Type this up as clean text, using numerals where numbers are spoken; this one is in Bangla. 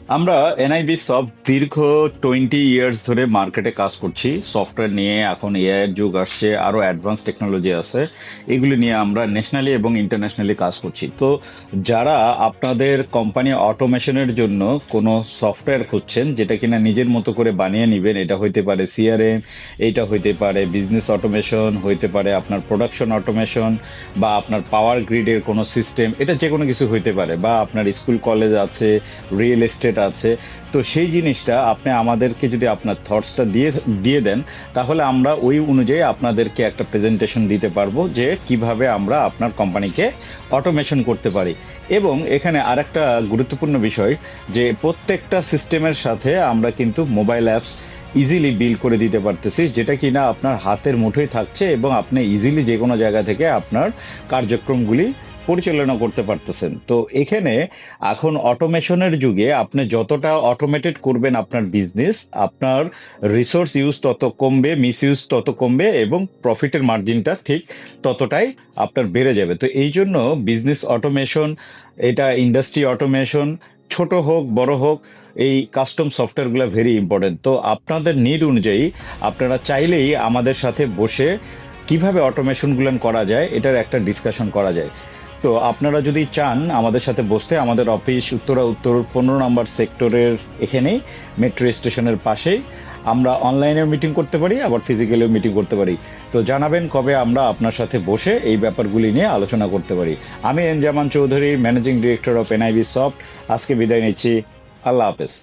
আমরা এনআইবি সব দীর্ঘ 20 ইয়ার্স ধরে মার্কেটে কাজ করছি সফটওয়্যার নিয়ে। এখন এআই এর যুগ আসছে, আরো অ্যাডভান্স টেকনোলজি আছে, এগুলি নিয়ে আমরা ন্যাশনালি এবং ইন্টারন্যাশনালি কাজ করছি। তো যারা আপনাদের কোম্পানি অটোমেশনের জন্য কোনো সফটওয়্যার খুঁজছেন যেটা কিনা নিজের মতো করে বানিয়ে নেবেন, এটা হইতে পারে সিআরএম, এটা হইতে পারে বিজনেস অটোমেশন, হইতে পারে আপনার প্রোডাকশন অটোমেশন, বা আপনার পাওয়ার গ্রিডের কোনো সিস্টেম, এটা যে কোনো কিছু হইতে পারে, বা আপনার স্কুল কলেজ আছে, রিয়েল এস্টেট আছে। তো সেই জিনিসটা আপনি আমাদেরকে যদি আপনার থটসটা দিয়ে দিয়ে দেন, তাহলে আমরা ওই অনুযায়ী আপনাদেরকে একটা প্রেজেন্টেশন দিতে পারবো যে কিভাবে আমরা আপনার কোম্পানিকে অটোমেশন করতে পারি। এবং এখানে আরেকটা গুরুত্বপূর্ণ বিষয়, যে প্রত্যেকটা সিস্টেমের সাথে আমরা কিন্তু মোবাইল অ্যাপস ইজিলি বিল্ড করে দিতে পারতেছি, যেটা কিনা আপনার হাতের মুঠোয় থাকছে এবং আপনি ইজিলি যে কোনো জায়গা থেকে আপনার কার্যক্রমগুলি পরিচালনা করতে পারতেছেন। তো এখানে এখন অটোমেশনের যুগে আপনি যতটা অটোমেটেড করবেন আপনার বিজনেস, আপনার রিসোর্স ইউজ তত কমবে, মিস ইউজ তত কমবে, এবং প্রফিটের মার্জিনটা ঠিক ততটাই আপনার বেড়ে যাবে। তো এই জন্য বিজনেস অটোমেশন, এটা ইন্ডাস্ট্রি অটোমেশন, ছোট হোক বড় হোক, এই কাস্টম সফটওয়্যারগুলো ভেরি ইম্পর্টেন্ট। তো আপনাদের নিড অনুযায়ী আপনারা চাইলেই আমাদের সাথে বসে কিভাবে অটোমেশনগুলো করা যায় এটার একটা ডিসকাশন করা যায়। তো আপনারা যদি চান আমাদের সাথে বসতে, আমাদের অফিস উত্তর 15 নম্বর সেক্টরের এখানেই, মেট্রো স্টেশনের পাশেই। আমরা অনলাইনেও মিটিং করতে পারি, আবার ফিজিক্যালিও মিটিং করতে পারি। তো জানাবেন কবে আমরা আপনার সাথে বসে এই ব্যাপারগুলি নিয়ে আলোচনা করতে পারি। আমি N Zaman Chowdhury, managing director of NIB soft, আজকে বিদায় নিচ্ছি। আল্লাহ হাফেজ।